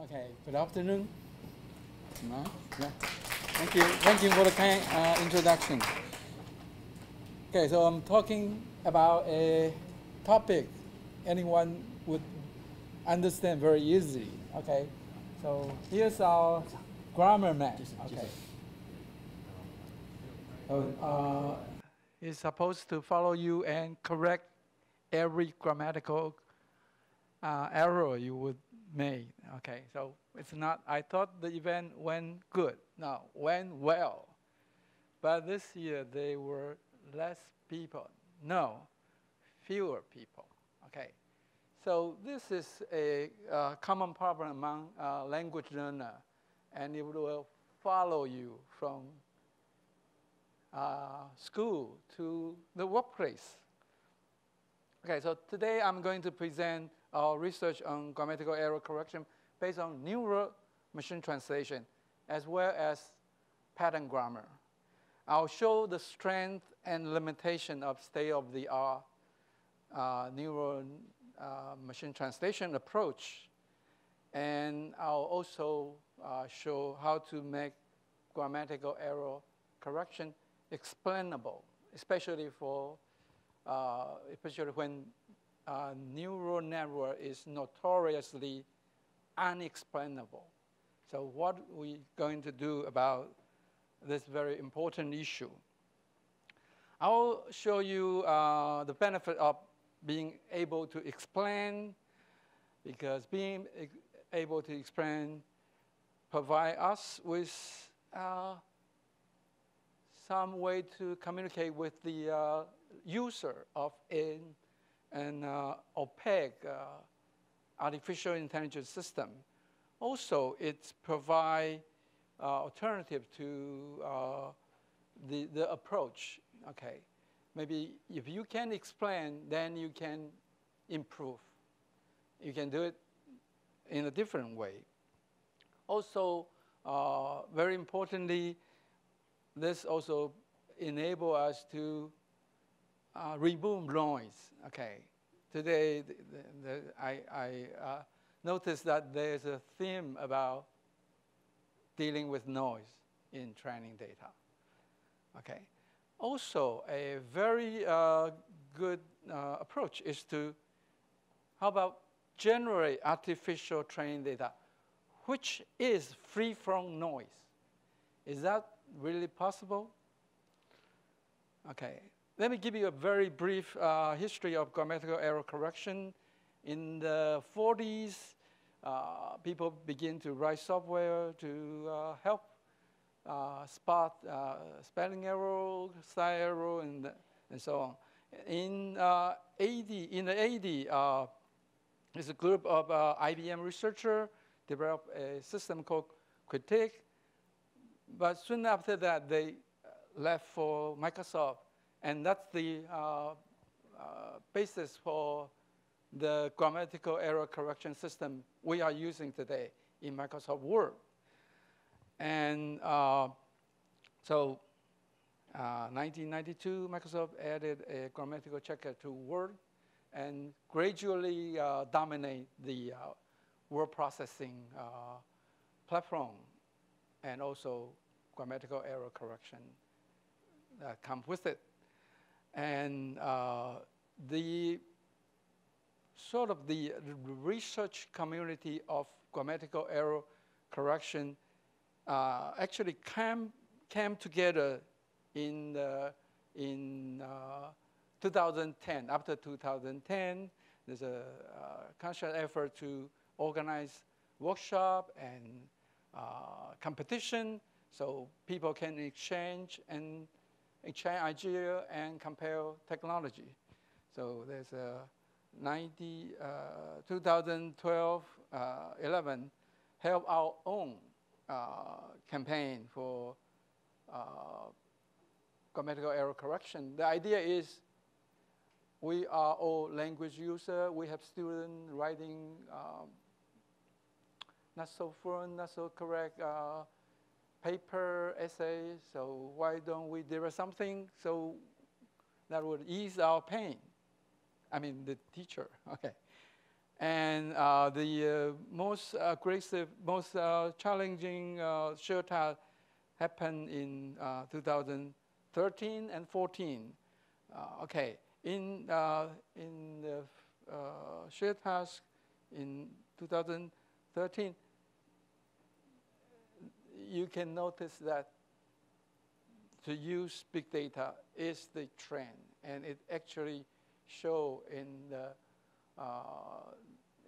Okay, good afternoon. No? Yeah. Thank you for the kind introduction. Okay, so I'm talking about a topic anyone would understand very easily. Okay, so here's our grammar map. Okay. So, it's supposed to follow you and correct every grammatical error you would make. Okay, so it's not, I thought the event went good. No, went well. But this year there were less people. No, fewer people. Okay, so this is a common problem among language learner, and it will follow you from school to the workplace. Okay, so today I'm going to present our research on grammatical error correction based on neural machine translation as well as pattern grammar. I'll show the strength and limitation of state-of-the-art neural machine translation approach. And I'll also show how to make grammatical error correction explainable, especially when neural network is notoriously unexplainable. So what we're going to do about this very important issue. I'll show you the benefit of being able to explain, because being able to explain provide us with some way to communicate with the user of an opaque artificial intelligence system. Also, it provides alternative to the approach. Okay, maybe if you can explain, then you can improve. You can do it in a different way. Also, very importantly, this also enables us to remove noise. Okay, today I noticed that there's a theme about dealing with noise in training data. Okay, also a very good approach is to, how about generate artificial training data, which is free from noise. Is that really possible? Okay. Let me give you a very brief history of grammatical error correction. In the 40s, people begin to write software to help spot spelling error, style error, and so on. In the 80s, there's a group of IBM researchers developed a system called Critique. But soon after that, they left for Microsoft. And that's the basis for the grammatical error correction system we are using today in Microsoft Word. And so 1992, Microsoft added a grammatical checker to Word and gradually dominate the word processing platform, and also grammatical error correction comes with it. And the research community of grammatical error correction actually came together in 2010. After 2010, there's a conscious effort to organize workshop and competition, so people can exchange idea and compare technology. So there's a 2012, 11, held our own campaign for grammatical error correction. The idea is we are all language users. We have students writing not so fluent, not so correct paper, essays, so why don't we develop something so that would ease our pain? I mean, the teacher, okay. And the most aggressive, most challenging shared task happened in 2013 and 14. Okay, in the shared task in 2013, you can notice that to use big data is the trend, and it actually show in the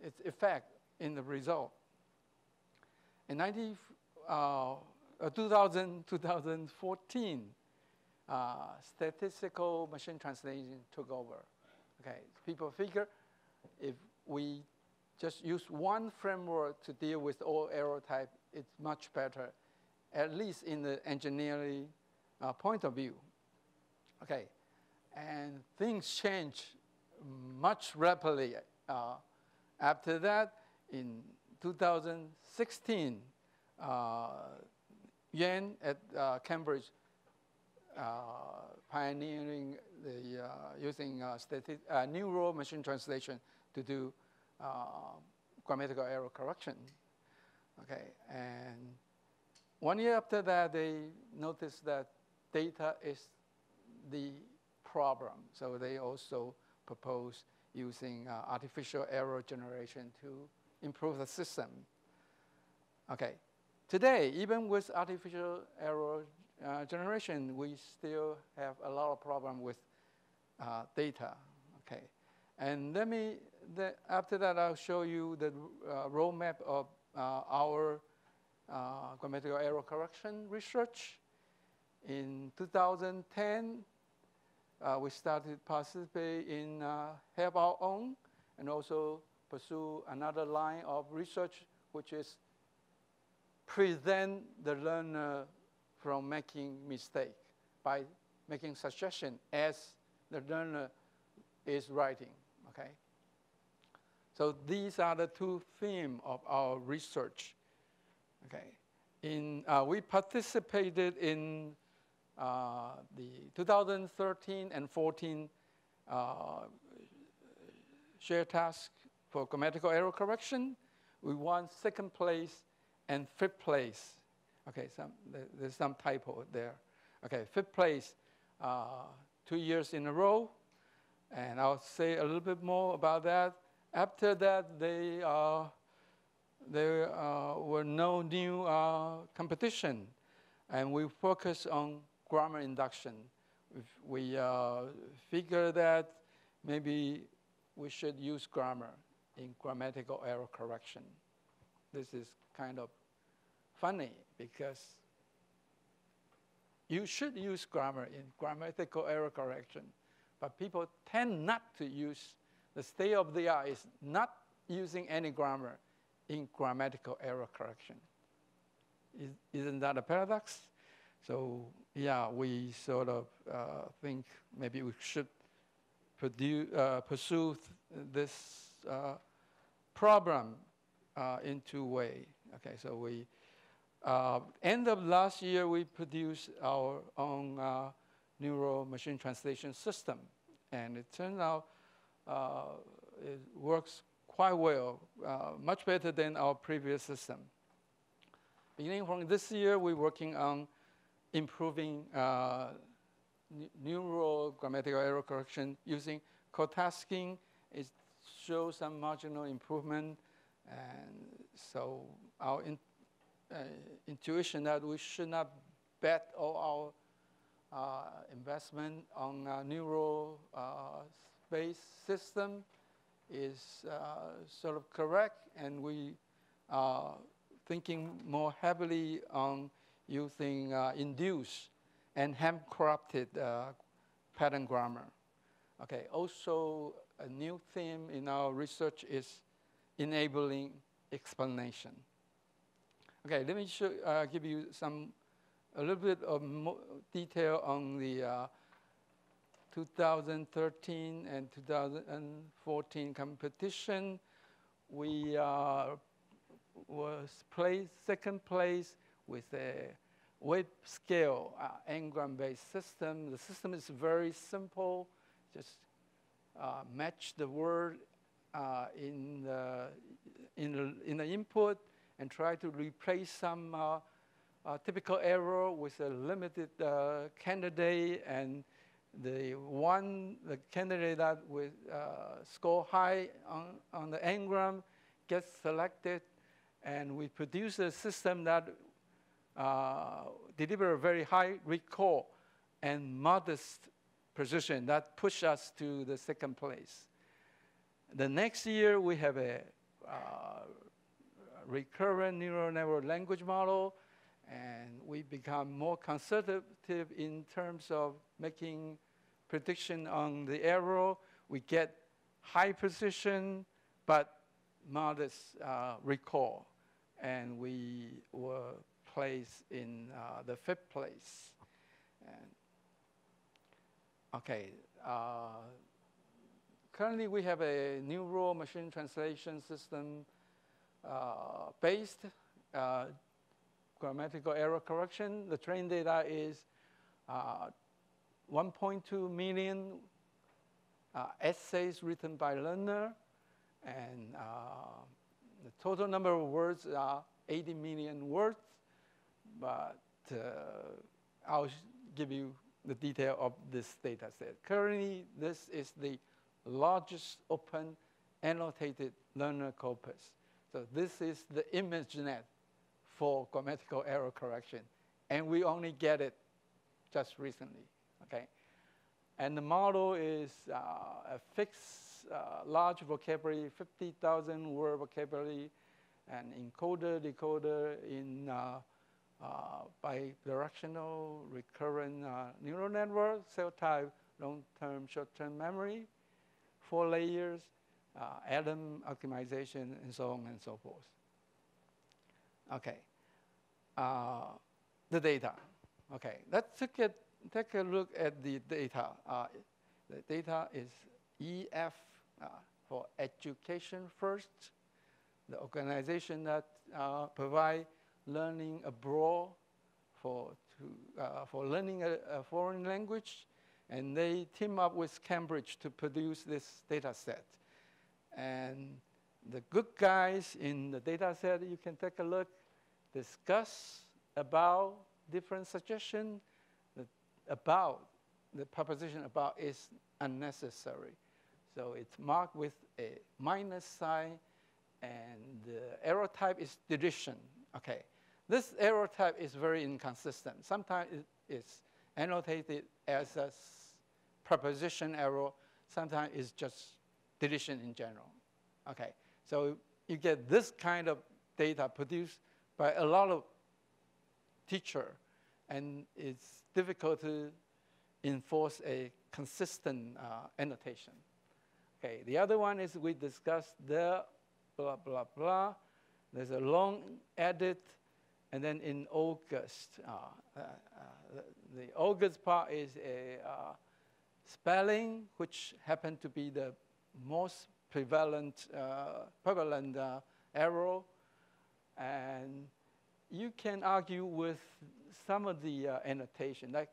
its effect in the result. In 2014, statistical machine translation took over. Okay, people figure if we just use one framework to deal with all error type, it's much better, at least in the engineering point of view. Okay, and things change much rapidly. After that, in 2016, Yan at Cambridge pioneering the using neural machine translation to do grammatical error correction. Okay, and 1 year after that, they noticed that data is the problem. So they also proposed using artificial error generation to improve the system. Okay, today, even with artificial error generation, we still have a lot of problem with data. Okay, and after that, I'll show you the roadmap of our grammatical error correction research. In 2010, we started participate in Have Our Own and also pursue another line of research, which is prevent the learner from making mistake by making suggestion as the learner is writing, okay? So these are the two themes of our research, okay? We participated in the 2013 and 14 shared task for grammatical error correction. We won 2nd place and 5th place. Okay, there's some typo there. Okay, 5th place 2 years in a row. And I'll say a little bit more about that. After that, there were no new competition. And we focus on grammar induction. We figured that maybe we should use grammar in grammatical error correction. This is kind of funny because you should use grammar in grammatical error correction, but people tend not to use, the state of the art is not using any grammar in grammatical error correction. Isn't that a paradox? So yeah, we sort of think maybe we should pursue this problem in two ways. Okay, so we end of last year we produced our own neural machine translation system, and it turns out it works quite well, much better than our previous system. Beginning from this year, we're working on improving neural grammatical error correction using co-tasking. It shows some marginal improvement, and so our intuition that we should not bet all our investment on a neural space system is sort of correct, and we are thinking more heavily on using induced and handcrafted pattern grammar. Okay, also a new theme in our research is enabling explanation. Okay, let me give you a little bit of more detail on the 2013 and 2014 competition. We was placed 2nd place with a web scale n-gram-based system. The system is very simple. Just match the word in the input and try to replace some typical error with a limited candidate, and the candidate that would score high on the Ngram gets selected, and we produce a system that deliver a very high recall and modest precision that push us to the second place. The next year, we have a recurrent neural network language model, and we become more conservative in terms of making prediction on the error. We get high precision, but modest recall, and we were placed in the 5th place. And okay, currently we have a neural machine translation system based grammatical error correction. The trained data is 1.2 million essays written by learner, and the total number of words are 80 million words, but I'll give you the detail of this data set. Currently, this is the largest open annotated learner corpus. So this is the ImageNet for grammatical error correction, and we only get it just recently, okay? And the model is a fixed large vocabulary, 50,000 word vocabulary, and encoder, decoder in bidirectional recurrent neural network, cell type, long-term, short-term memory, 4 layers, atom optimization, and so on and so forth. Okay, the data. Okay, let's take a look at the data. The data is EF for education first, the organization that provide learning abroad for learning a foreign language, and they team up with Cambridge to produce this data set. And the good guys in the data set, you can take a look, discuss about different suggestions. The preposition about is unnecessary. So it's marked with a minus sign, and the error type is deletion. Okay, this error type is very inconsistent. Sometimes it's annotated as a preposition error. Sometimes it's just deletion in general. Okay, so you get this kind of data produced by a lot of teachers, and it's difficult to enforce a consistent annotation. Okay, the other one is we discussed the blah, blah, blah. There's a long edit, and then in August, the August part is a spelling, which happened to be the most prevalent error. And you can argue with some of the annotation, like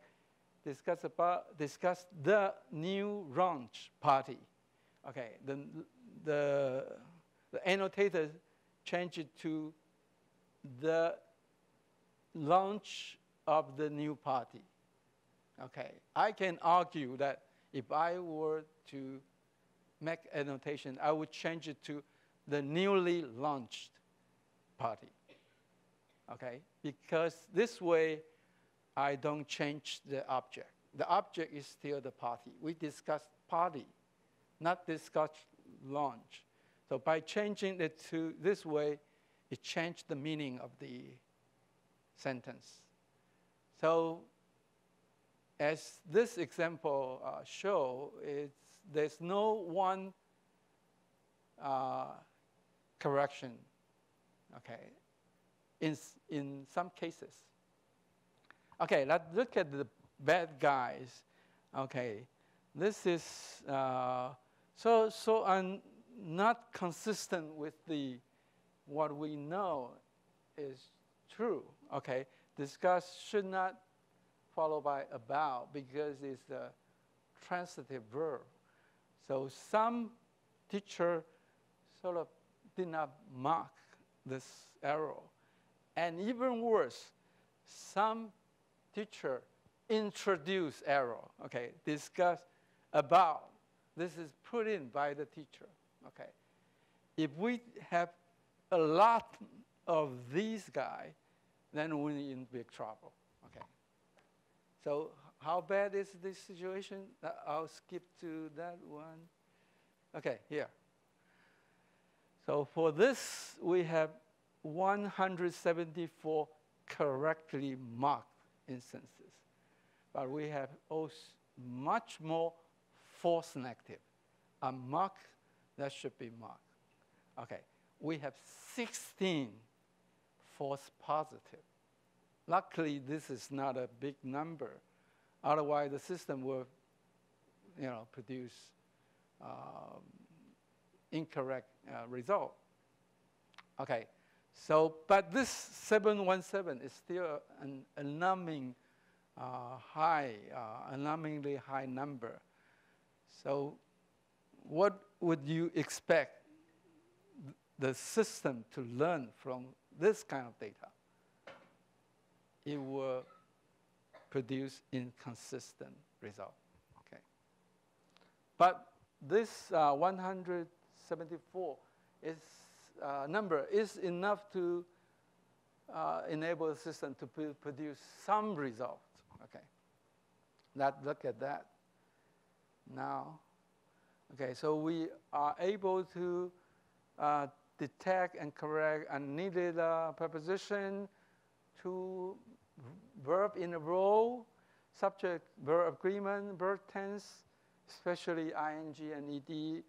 discuss the new launch party. Okay, the annotator changed it to the launch of the new party. Okay, I can argue that if I were to make annotation, I would change it to the newly launched party. Okay, because this way I don't change the object. The object is still the party. We discussed party, not discuss launch. So by changing it to this way, it changed the meaning of the sentence. So as this example shows, there's no one correction, okay, in some cases. Okay, let's look at the bad guys. Okay, this is not consistent with what we know is true. Okay, discuss should not follow by about because it's a transitive verb. So some teacher sort of did not mark this error. And even worse, some teacher introduce error, okay, discuss about. This is put in by the teacher, okay. If we have a lot of these guys, then we're in big trouble, okay. So how bad is this situation? I'll skip to that one. Okay, here. So for this, we have 174 correctly marked instances. But we have also much more false negative, a mark that should be marked. Okay, we have 16 false positive. Luckily, this is not a big number. Otherwise, the system will, produce incorrect result. Okay, so but this 717 is still an alarmingly high number. So what would you expect the system to learn from this kind of data? It will produce inconsistent result. Okay. But this 174 number is enough to enable the system to produce some result. Okay. Look at that. Now, okay, so we are able to detect and correct unneeded preposition, to verb in a row, subject, verb agreement, verb tense, especially ing and ed,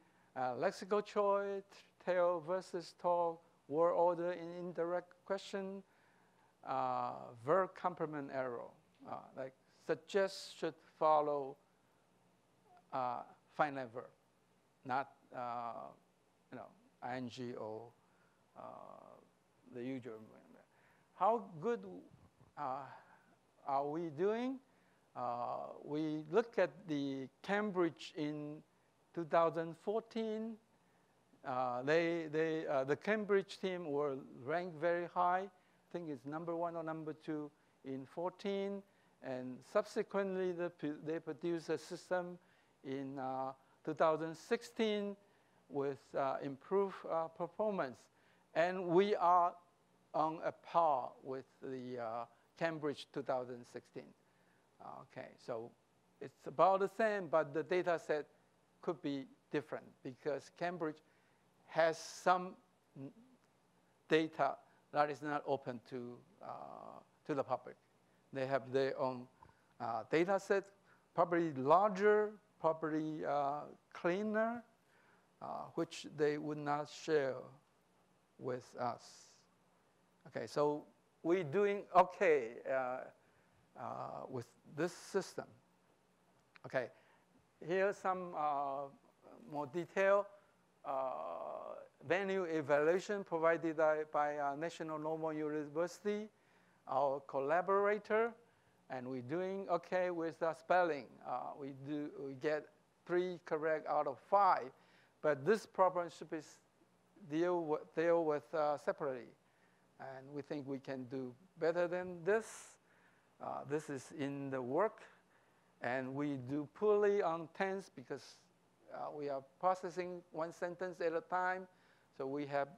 lexical choice, tell versus talk, word order in indirect question, verb complement error, like suggest should follow finite verb, not ing or the usual. How good are we doing? We look at the Cambridge in 2014. The Cambridge team were ranked very high. I think it's number 1 or number 2 in 14. And subsequently, they produced a system in 2016 with improved performance. And we are on a par with the Cambridge 2016. Okay, so it's about the same, but the data set could be different because Cambridge has some data that is not open to the public. They have their own data set, probably larger, probably cleaner, which they would not share with us. Okay, so we're doing okay with this system. Okay, here's some more detail. Venue evaluation provided by National Normal University, our collaborator, and we're doing okay with the spelling. We get 3 correct out of 5, but this problem should be deal with separately, and we think we can do better than this. This is in the work, and we do poorly on tense because we are processing 1 sentence at a time, so we have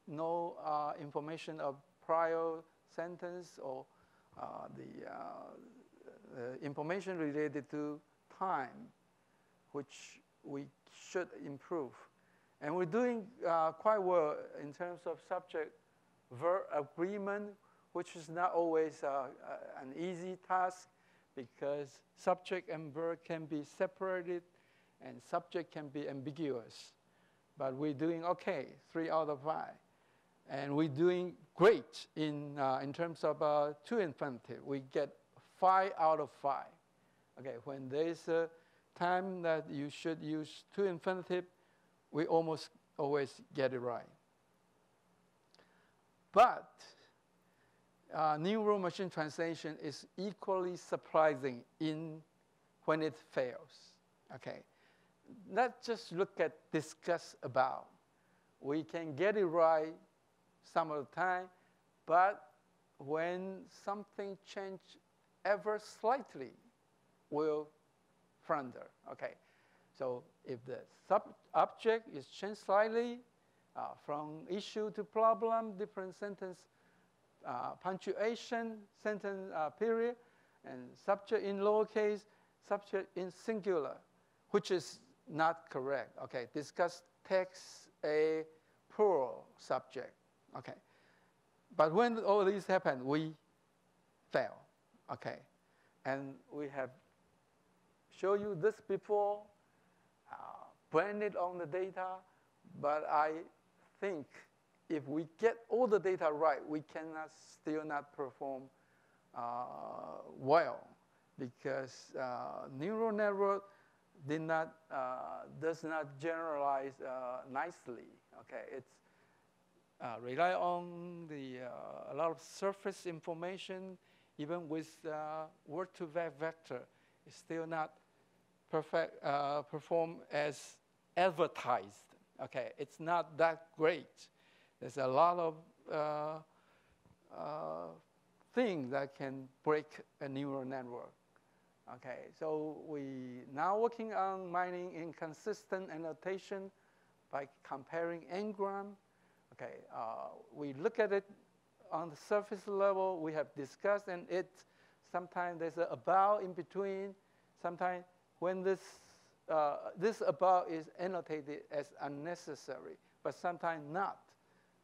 no information of prior sentence or the information related to time, which we should improve. And we're doing quite well in terms of subject-verb agreement, which is not always an easy task because subject and verb can be separated and subject can be ambiguous. But we're doing okay, 3 out of 5. And we're doing great in terms of to infinitive. We get 5 out of 5. Okay, when there's a time that you should use to infinitive, we almost always get it right. But neural machine translation is equally surprising when it fails. Okay, let's just look at discuss about. we can get it right some of the time, but when something changes ever slightly, we'll flounder. Okay, so if the subject is changed slightly from issue to problem, different sentence punctuation, sentence period, and subject in lowercase, subject in singular, which is not correct. Okay, discuss text a plural subject. Okay, but when all these happen, we fail. Okay, and we have shown you this before, blended on the data, but I think if we get all the data right, we cannot still not perform well, because neural network does not generalize nicely. Okay, it's rely on a lot of surface information. Even with word-to-vector, it's still not perfect perform as advertised. Okay, it's not that great. There's a lot of things that can break a neural network. Okay, so we now working on mining inconsistent annotation by comparing n-gram. Okay, we look at it on the surface level. We have discussed, and sometimes there's an about in between. Sometimes when this about is annotated as unnecessary, but sometimes not,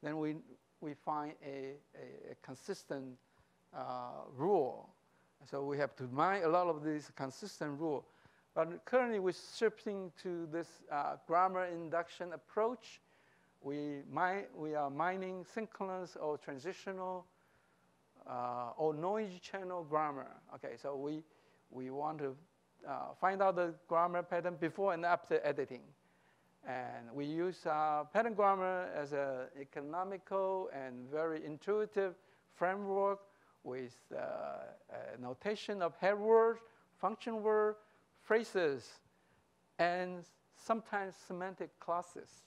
then we find a consistent rule. So we have to mine a lot of these consistent rules. But currently we're shifting to this grammar induction approach. We are mining synchronous or transitional or noisy channel grammar. Okay, so we want to find out the grammar pattern before and after editing. And we use pattern grammar as an economical and very intuitive framework with notation of head words, function words, phrases, and sometimes semantic classes.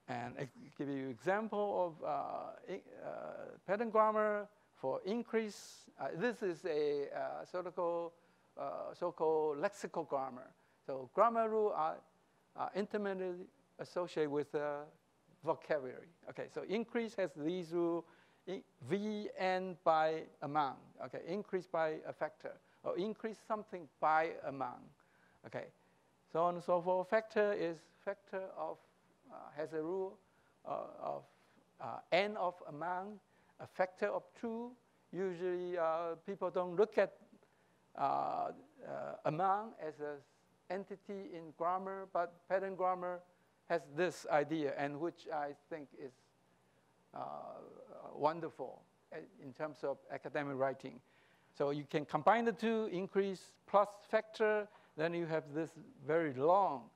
And I give you an example of pattern grammar for increase. This is a so-called lexical grammar. So grammar rules are intimately associated with vocabulary. Okay, so increase has these rules. Vn by amount, okay, increase by a factor, or increase something by amount, okay, so on and so forth. Factor is factor of, has a rule of n of amount, a factor of 2. Usually people don't look at amount as an entity in grammar, but pattern grammar has this idea, and which I think is wonderful in terms of academic writing. So you can combine the two, increase plus factor, then you have this very long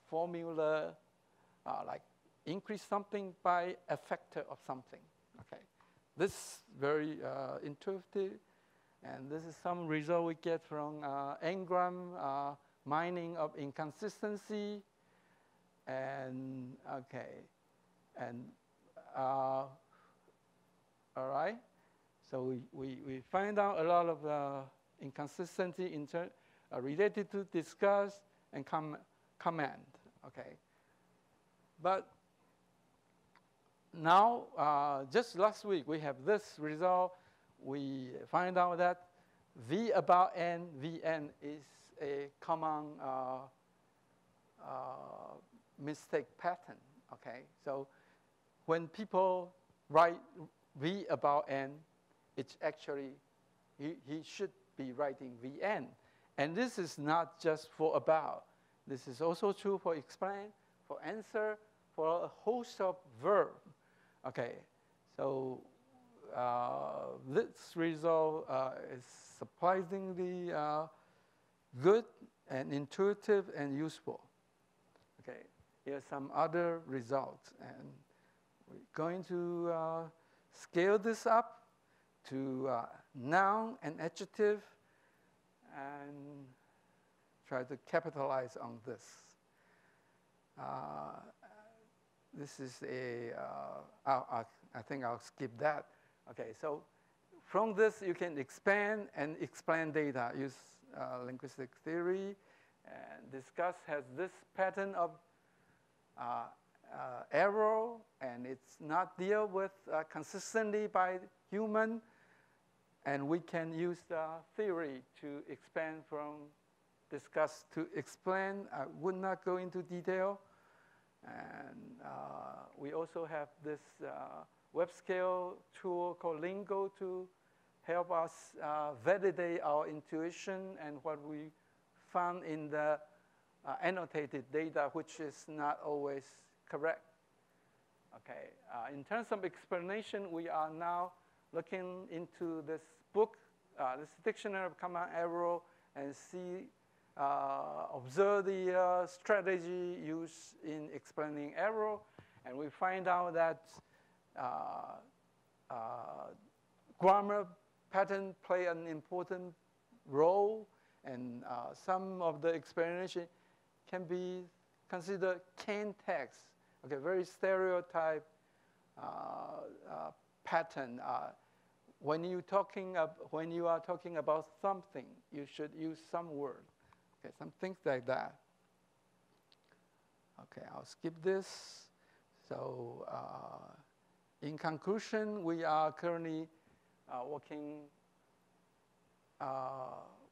formula, like increase something by a factor of something. Okay, this is very intuitive, and this is some result we get from n-gram mining of inconsistency, and okay, and all right, so we find out a lot of inconsistency related to discuss and command, okay. But now, just last week, we have this result. We find out that V about N, Vn is a common mistake pattern, okay. So when people write V about N, it's actually, he should be writing Vn. And this is not just for about. This is also true for explain, for answer, for a host of verb. Okay, so this result is surprisingly good and intuitive and useful. Okay, here's some other results, and we're going to scale this up to noun and adjective and try to capitalize on this. this is a, I think I'll skip that. Okay, so from this you can expand and explain data, use linguistic theory, and discuss has this pattern of error, and it's not dealt with consistently by human, and we can use the theory to expand from discuss to explain. I would not go into detail. And we also have this web scale tool called Lingo to help us validate our intuition and what we found in the annotated data, which is not always correct. Okay, in terms of explanation, we are now looking into this book, this dictionary of common error, and see, observe the strategy used in explaining error, and we find out that grammar pattern play an important role, and some of the explanation can be considered canned text. Okay, very stereotype pattern. When you are talking about something, you should use some word. Okay, some things like that. Okay, I'll skip this. So, in conclusion, we are currently working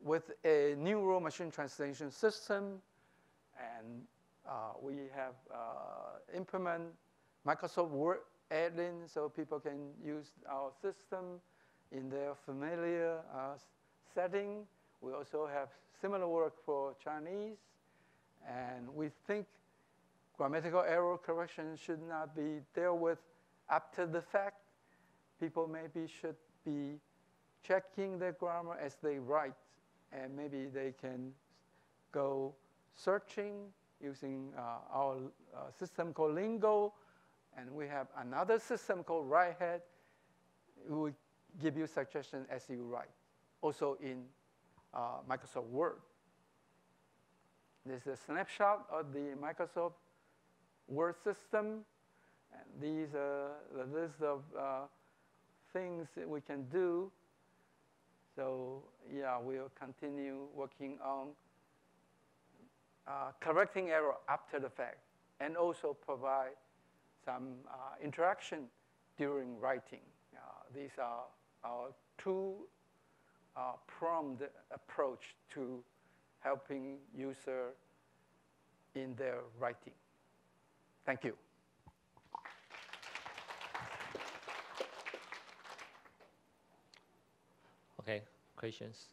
with a neural machine translation system, and we have implement Microsoft Word add-in so people can use our system in their familiar setting. We also have similar work for Chinese, and we think grammatical error correction should not be dealt with after the fact. People maybe should be checking their grammar as they write, and maybe they can go searching using our system called Lingo, and we have another system called WriteHead. It will give you suggestions as you write, also in Microsoft Word. This is a snapshot of the Microsoft Word system, and these are the list of things that we can do. So yeah, we'll continue working on correcting error after the fact, and also provide some interaction during writing. These are our two-pronged approach to helping user in their writing. Thank you. Okay, questions?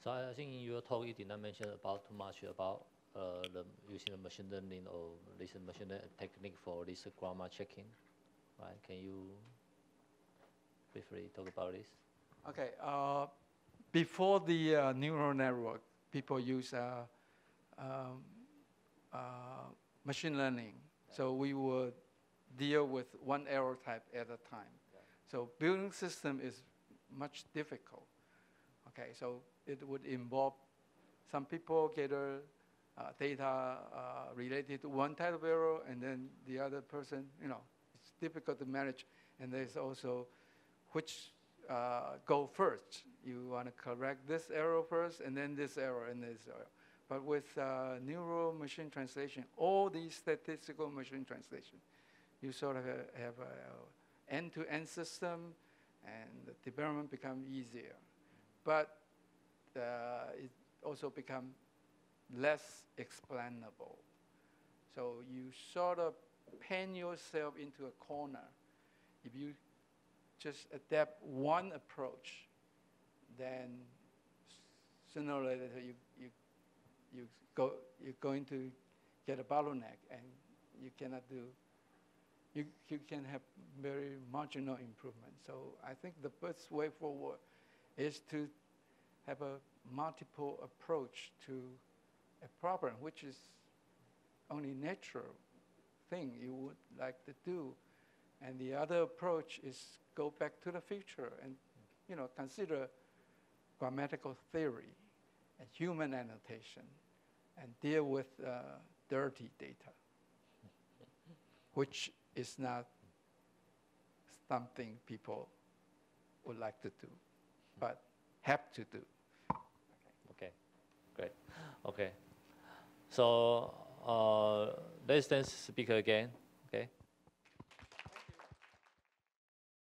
So I think in your talk you did not mention about too much about using the machine learning or this machine learning technique for this grammar checking, right? Can you briefly talk about this? Okay. Before the neural network, people use machine learning. Yeah. So we would deal with one error type at a time. Yeah. So building system is much difficult. Okay, so it would involve some people gather data related to one type of error, and then the other person, it's difficult to manage. And there's also which go first. You want to correct this error first, and then this error, and this error. But with neural machine translation, all these statistical machine translation, you sort of have an end-to-end system, and the development becomes easier. But it also becomes less explainable. So you sort of paint yourself into a corner. If you just adapt one approach, then sooner or later you're going to get a bottleneck, and you cannot do. You can have very marginal improvement. So I think the best way forward is to have a multiple approach to a problem, which is only natural thing you would like to do. And the other approach is go back to the future and, consider grammatical theory and human annotation and deal with dirty data, which is not something people would like to do, but have to do. Okay, great. Okay, so let's then speak again. Okay.